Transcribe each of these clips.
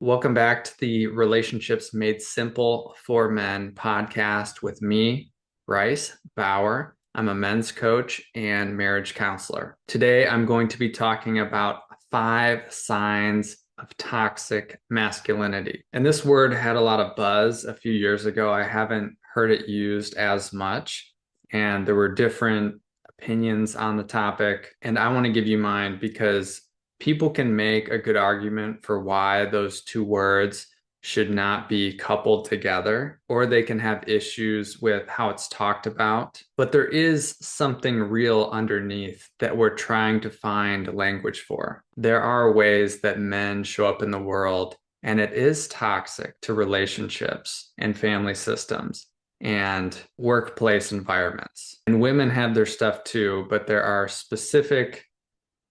Welcome back to the Relationships Made Simple for Men podcast with me, Bryce Bauer. I'm a men's coach and marriage counselor. Today, I'm going to be talking about 5 signs of toxic masculinity. And this word had a lot of buzz a few years ago. I haven't heard it used as much, and there were different opinions on the topic. And I want to give you mine because people can make a good argument for why those two words should not be coupled together, or they can have issues with how it's talked about. But there is something real underneath that we're trying to find language for. There are ways that men show up in the world, and it is toxic to relationships and family systems and workplace environments. And women have their stuff too, but there are specific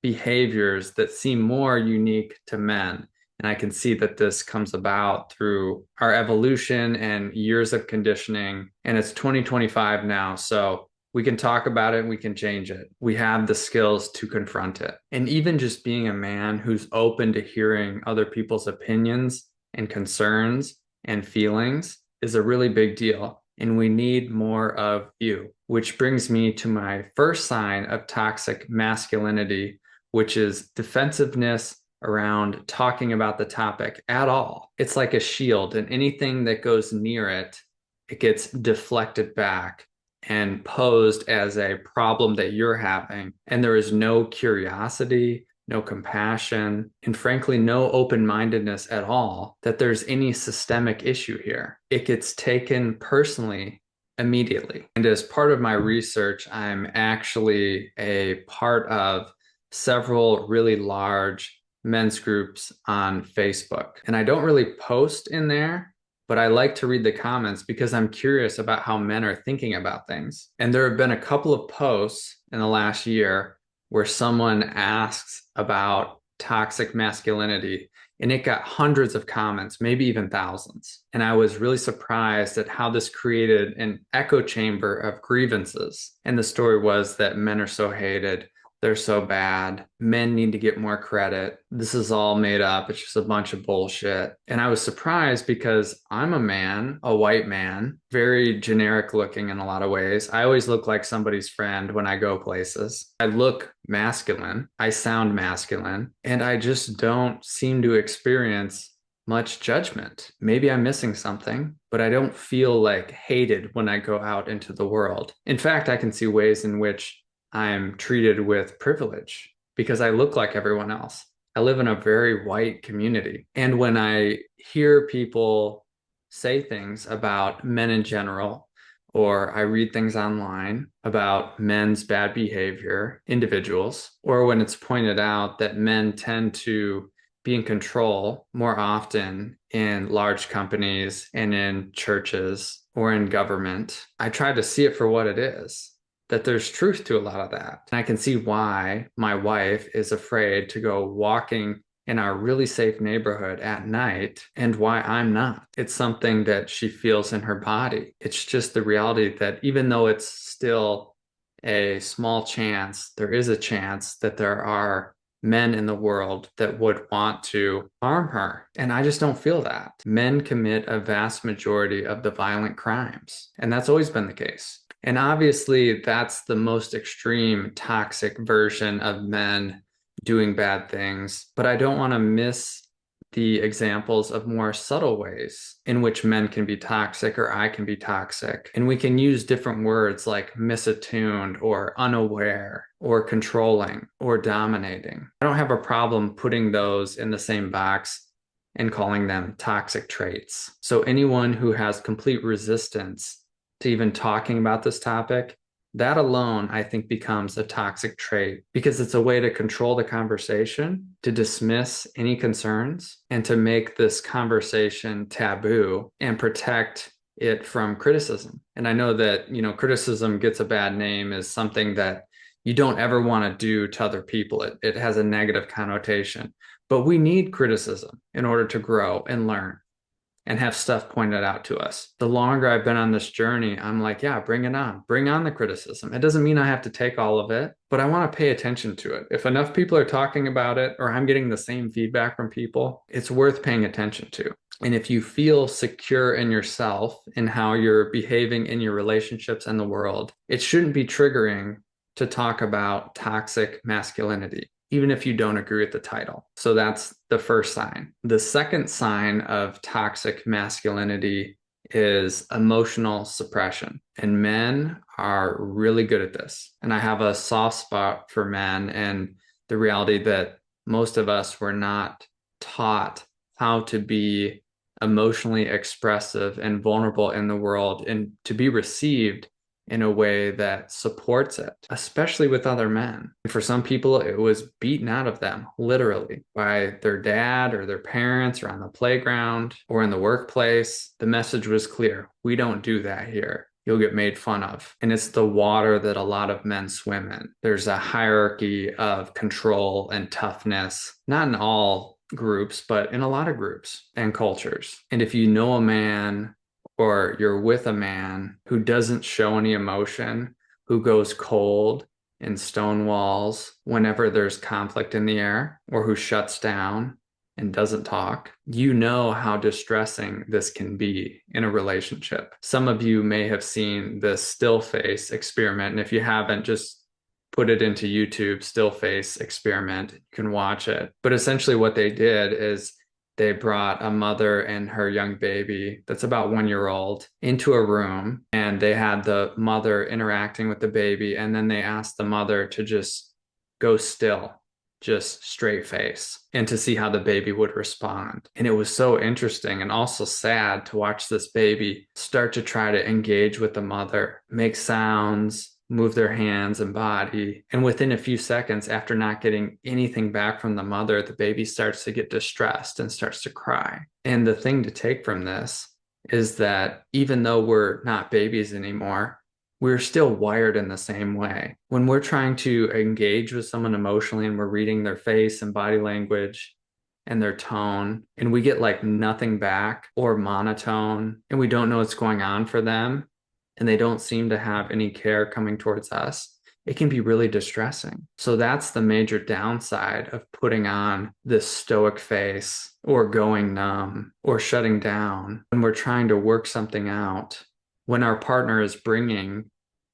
behaviors that seem more unique to men. And I can see that this comes about through our evolution and years of conditioning. And it's 2025 now. So we can talk about it and we can change it. We have the skills to confront it. And even just being a man who's open to hearing other people's opinions and concerns and feelings is a really big deal. And we need more of you, which brings me to my first sign of toxic masculinity, which is defensiveness around talking about the topic at all. It's like a shield, and anything that goes near it, it gets deflected back and posed as a problem that you're having. And there is no curiosity, no compassion, and frankly, no open-mindedness at all that there's any systemic issue here. It gets taken personally immediately. And as part of my research, I'm actually a part of several really large men's groups on Facebook. And I don't really post in there, but I like to read the comments because I'm curious about how men are thinking about things. And there have been a couple of posts in the last year where someone asks about toxic masculinity, and it got hundreds of comments, maybe even thousands. And I was really surprised at how this created an echo chamber of grievances. And the story was that men are so hated. They're so bad. Men need to get more credit. This is all made up. It's just a bunch of bullshit. And I was surprised because I'm a man, a white man, very generic looking in a lot of ways. I always look like somebody's friend when I go places. I look masculine. I sound masculine. And I just don't seem to experience much judgment. Maybe I'm missing something, but I don't feel like hated when I go out into the world. In fact, I can see ways in which I'm treated with privilege because I look like everyone else. I live in a very white community. And when I hear people say things about men in general, or I read things online about men's bad behavior, individuals, or when it's pointed out that men tend to be in control more often in large companies and in churches or in government, I try to see it for what it is. That there's truth to a lot of that. And I can see why my wife is afraid to go walking in our really safe neighborhood at night and why I'm not. It's something that she feels in her body. It's just the reality that even though it's still a small chance, there is a chance that there are men in the world that would want to harm her. And I just don't feel that. Men commit a vast majority of the violent crimes, and that's always been the case. And obviously, that's the most extreme toxic version of men doing bad things. But I don't want to miss the examples of more subtle ways in which men can be toxic or I can be toxic. And we can use different words like misattuned or unaware or controlling or dominating. I don't have a problem putting those in the same box and calling them toxic traits. So anyone who has complete resistance to even talking about this topic, that alone, I think, becomes a toxic trait because it's a way to control the conversation, to dismiss any concerns, and to make this conversation taboo and protect it from criticism. And I know that, criticism gets a bad name as something that you don't ever want to do to other people. It has a negative connotation, but we need criticism in order to grow and learn. and have stuff pointed out to us. The longer I've been on this journey, I'm like, yeah, bring it on. Bring on the criticism. It doesn't mean I have to take all of it, but I want to pay attention to it. If enough people are talking about it, or I'm getting the same feedback from people, it's worth paying attention to. And if you feel secure in yourself in how you're behaving in your relationships and the world, it shouldn't be triggering to talk about toxic masculinity, even if you don't agree with the title. So that's the first sign. The second sign of toxic masculinity is emotional suppression. And men are really good at this. And I have a soft spot for men and the reality that most of us were not taught how to be emotionally expressive and vulnerable in the world and to be received in a way that supports it, especially with other men. For some people, it was beaten out of them, literally, by their dad or their parents or on the playground or in the workplace. The message was clear. We don't do that here. You'll get made fun of. And it's the water that a lot of men swim in. There's a hierarchy of control and toughness, not in all groups, but in a lot of groups and cultures. And if you know a man or you're with a man who doesn't show any emotion, who goes cold and stonewalls whenever there's conflict in the air, or who shuts down and doesn't talk, you know how distressing this can be in a relationship. Some of you may have seen the still face experiment. And if you haven't, just put it into YouTube, still face experiment. You can watch it. But essentially what they did is they brought a mother and her young baby that's about 1 year old into a room, and they had the mother interacting with the baby. And then they asked the mother to just go still, just straight face, and to see how the baby would respond. And it was so interesting and also sad to watch this baby start to try to engage with the mother, make sounds, move their hands and body. And within a few seconds, after not getting anything back from the mother, the baby starts to get distressed and starts to cry. And the thing to take from this is that even though we're not babies anymore, we're still wired in the same way. When we're trying to engage with someone emotionally and we're reading their face and body language and their tone, and we get like nothing back or monotone, and we don't know what's going on for them, and they don't seem to have any care coming towards us, it can be really distressing. So that's the major downside of putting on this stoic face or going numb or shutting down when we're trying to work something out, when our partner is bringing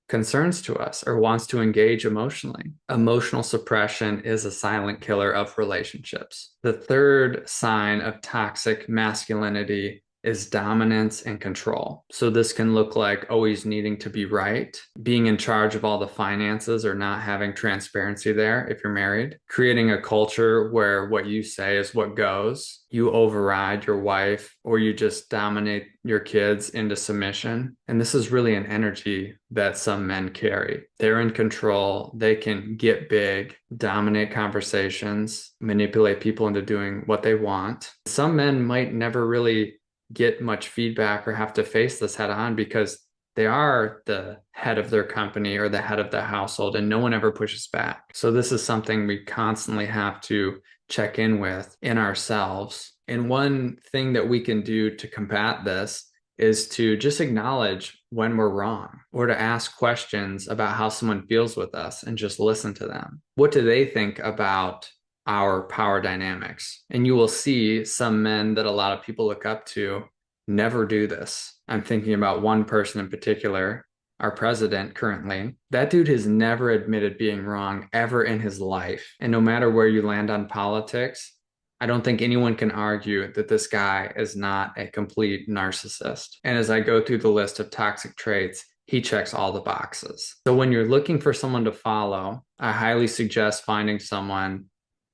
concerns to us or wants to engage emotionally. Emotional suppression is a silent killer of relationships. The third sign of toxic masculinity is dominance and control. So this can look like always needing to be right, being in charge of all the finances or not having transparency there if you're married, creating a culture where what you say is what goes. You override your wife or you just dominate your kids into submission. And this is really an energy that some men carry. They're in control. They can get big, dominate conversations, manipulate people into doing what they want. Some men might never really get much feedback or have to face this head on because they are the head of their company or the head of the household and no one ever pushes back. So this is something we constantly have to check in with in ourselves. And one thing that we can do to combat this is to just acknowledge when we're wrong or to ask questions about how someone feels with us and just listen to them. What do they think about our power dynamics? And you will see some men that a lot of people look up to never do this. I'm thinking about one person in particular, our president currently. That dude has never admitted being wrong ever in his life. And no matter where you land on politics, I don't think anyone can argue that this guy is not a complete narcissist. And as I go through the list of toxic traits, he checks all the boxes. So when you're looking for someone to follow, I highly suggest finding someone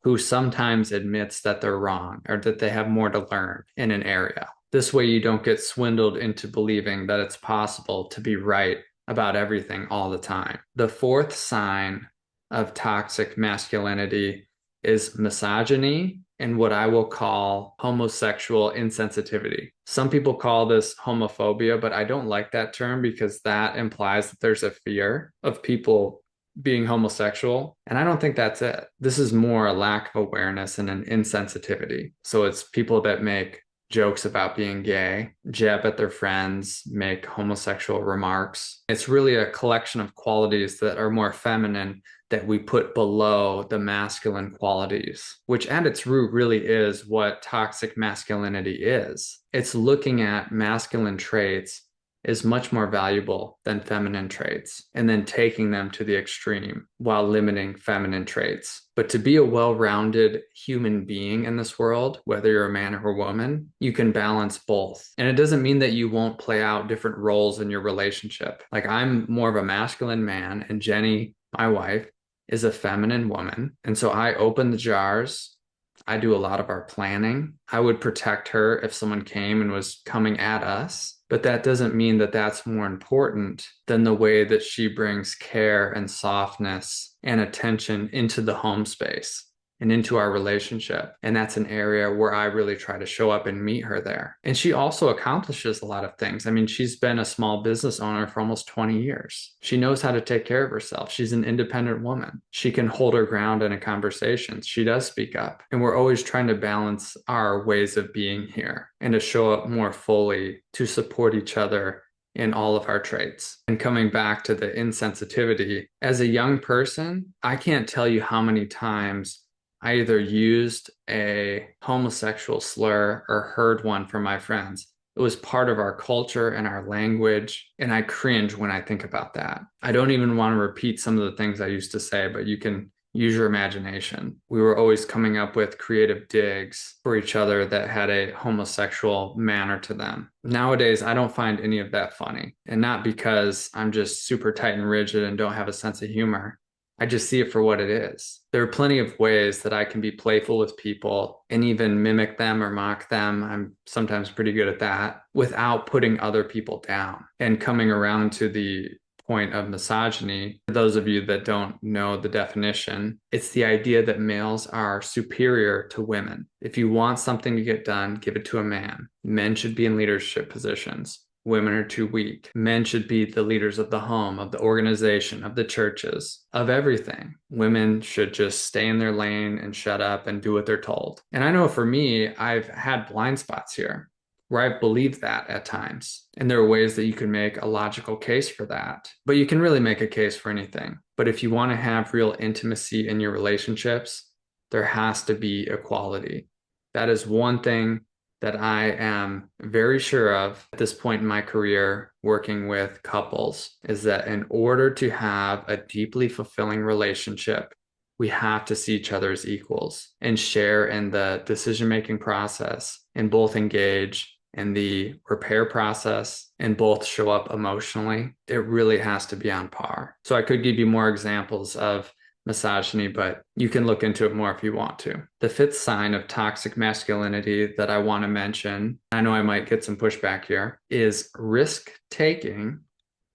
who sometimes admits that they're wrong or that they have more to learn in an area. This way you don't get swindled into believing that it's possible to be right about everything all the time. The fourth sign of toxic masculinity is misogyny and what I will call homosexual insensitivity. Some people call this homophobia, but I don't like that term because that implies that there's a fear of people being homosexual. And I don't think that's it. This is more a lack of awareness and an insensitivity. So it's people that make jokes about being gay, jab at their friends, make homosexual remarks. It's really a collection of qualities that are more feminine that we put below the masculine qualities, which at its root really is what toxic masculinity is. It's looking at masculine traits is much more valuable than feminine traits, and then taking them to the extreme while limiting feminine traits. But to be a well-rounded human being in this world, whether you're a man or a woman, you can balance both. And it doesn't mean that you won't play out different roles in your relationship. Like I'm more of a masculine man, and Jenny, my wife, is a feminine woman. And so I open the jars. I do a lot of our planning. I would protect her if someone came and was coming at us. But that doesn't mean that that's more important than the way that she brings care and softness and attention into the home space and into our relationship. And that's an area where I really try to show up and meet her there. And she also accomplishes a lot of things. I mean, she's been a small business owner for almost 20 years. She knows how to take care of herself. She's an independent woman. She can hold her ground in a conversation. She does speak up. And we're always trying to balance our ways of being here and to show up more fully to support each other in all of our traits. And coming back to the insensitivity, as a young person, I can't tell you how many times I either used a homosexual slur or heard one from my friends. It was part of our culture and our language, and I cringe when I think about that. I don't even want to repeat some of the things I used to say, but you can use your imagination. We were always coming up with creative digs for each other that had a homosexual manner to them. Nowadays, I don't find any of that funny, and not because I'm just super tight and rigid and don't have a sense of humor. I just see it for what it is. There are plenty of ways that I can be playful with people and even mimic them or mock them. I'm sometimes pretty good at that without putting other people down. And coming around to the point of misogyny, for those of you that don't know the definition, it's the idea that males are superior to women. If you want something to get done, give it to a man. Men should be in leadership positions. Women are too weak. Men should be the leaders of the home, of the organization, of the churches, of everything. Women should just stay in their lane and shut up and do what they're told. And I know for me, I've had blind spots here where I've believed that at times. And there are ways that you can make a logical case for that. But you can really make a case for anything. But if you want to have real intimacy in your relationships, there has to be equality. That is one thing that I am very sure of at this point in my career working with couples, is that in order to have a deeply fulfilling relationship, we have to see each other as equals and share in the decision-making process and both engage in the repair process and both show up emotionally. It really has to be on par. So I could give you more examples of misogyny, but you can look into it more if you want to. The fifth sign of toxic masculinity that I want to mention, I know I might get some pushback here, is risk taking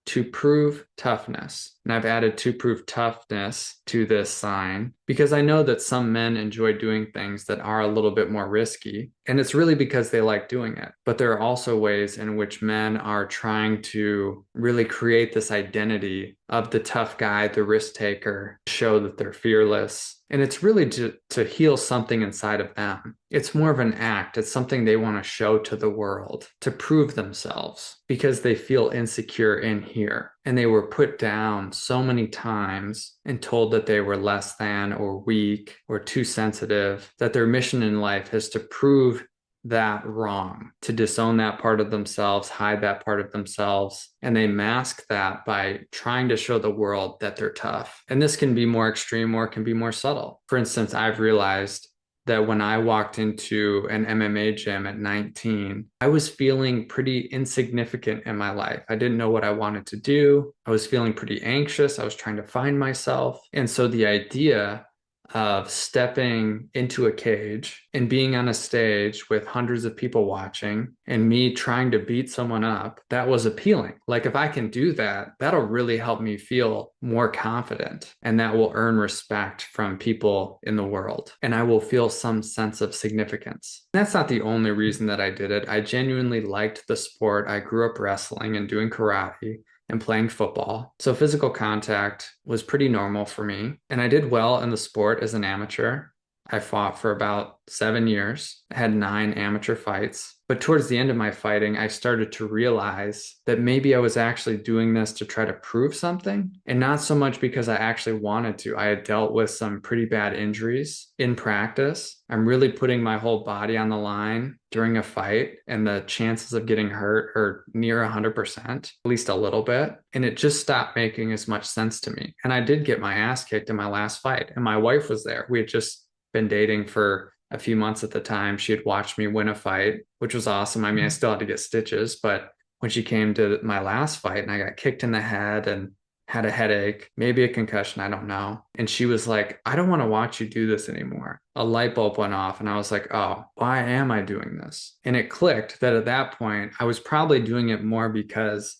to prove toughness. And I've added to prove toughness to this sign because I know that some men enjoy doing things that are a little bit more risky. And it's really because they like doing it. But there are also ways in which men are trying to really create this identity of the tough guy, the risk taker, show that they're fearless. And it's really to heal something inside of them. It's more of an act. It's something they want to show to the world, to prove themselves because they feel insecure in here. And they were put down so many times and told that they were less than or weak or too sensitive, that their mission in life is to prove that wrong, to disown that part of themselves, hide that part of themselves. And they mask that by trying to show the world that they're tough. And this can be more extreme or it can be more subtle. For instance, I've realized that when I walked into an MMA gym at 19, I was feeling pretty insignificant in my life. I didn't know what I wanted to do. I was feeling pretty anxious. I was trying to find myself. And so the idea of stepping into a cage and being on a stage with hundreds of people watching and me trying to beat someone up, that was appealing. Like if I can do that, that'll really help me feel more confident and that will earn respect from people in the world. And I will feel some sense of significance. That's not the only reason that I did it. I genuinely liked the sport. I grew up wrestling and doing karate and playing football. So physical contact was pretty normal for me. And I did well in the sport as an amateur. I fought for about 7 years. I had 9 amateur fights. But towards the end of my fighting, I started to realize that maybe I was actually doing this to try to prove something, and not so much because I actually wanted to. I had dealt with some pretty bad injuries in practice. I'm really putting my whole body on the line during a fight, and the chances of getting hurt are near 100%, at least a little bit. And it just stopped making as much sense to me. And I did get my ass kicked in my last fight, and my wife was there. We had just been dating for a few months at the time. She had watched me win a fight, which was awesome. I mean, I still had to get stitches, but when she came to my last fight and I got kicked in the head and had a headache, maybe a concussion, I don't know. And she was like, I don't want to watch you do this anymore. A light bulb went off and I was like, oh, why am I doing this? And it clicked that at that point, I was probably doing it more because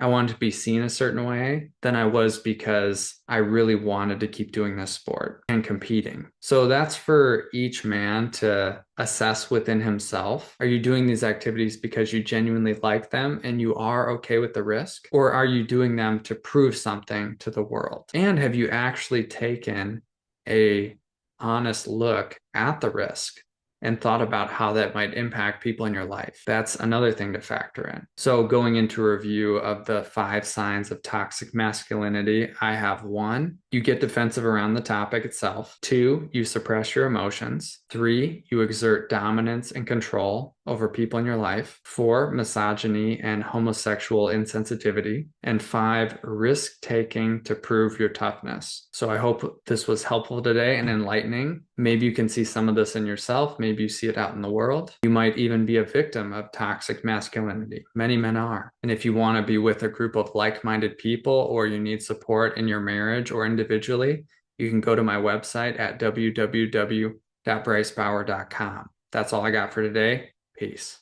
I wanted to be seen a certain way than I was because I really wanted to keep doing this sport and competing. So that's for each man to assess within himself. Are you doing these activities because you genuinely like them and you are okay with the risk? Or are you doing them to prove something to the world? And have you actually taken a honest look at the risk and thought about how that might impact people in your life? That's another thing to factor in. So going into a review of the 5 signs of toxic masculinity, I have 1, you get defensive around the topic itself. 2, you suppress your emotions. 3, you exert dominance and control over people in your life. 4, misogyny and homosexual insensitivity. And 5, risk-taking to prove your toughness. So I hope this was helpful today and enlightening. Maybe you can see some of this in yourself. Maybe you see it out in the world. You might even be a victim of toxic masculinity. Many men are. And if you want to be with a group of like-minded people, or you need support in your marriage or individually, you can go to my website at www.bricebauer.com. That's all I got for today. Peace.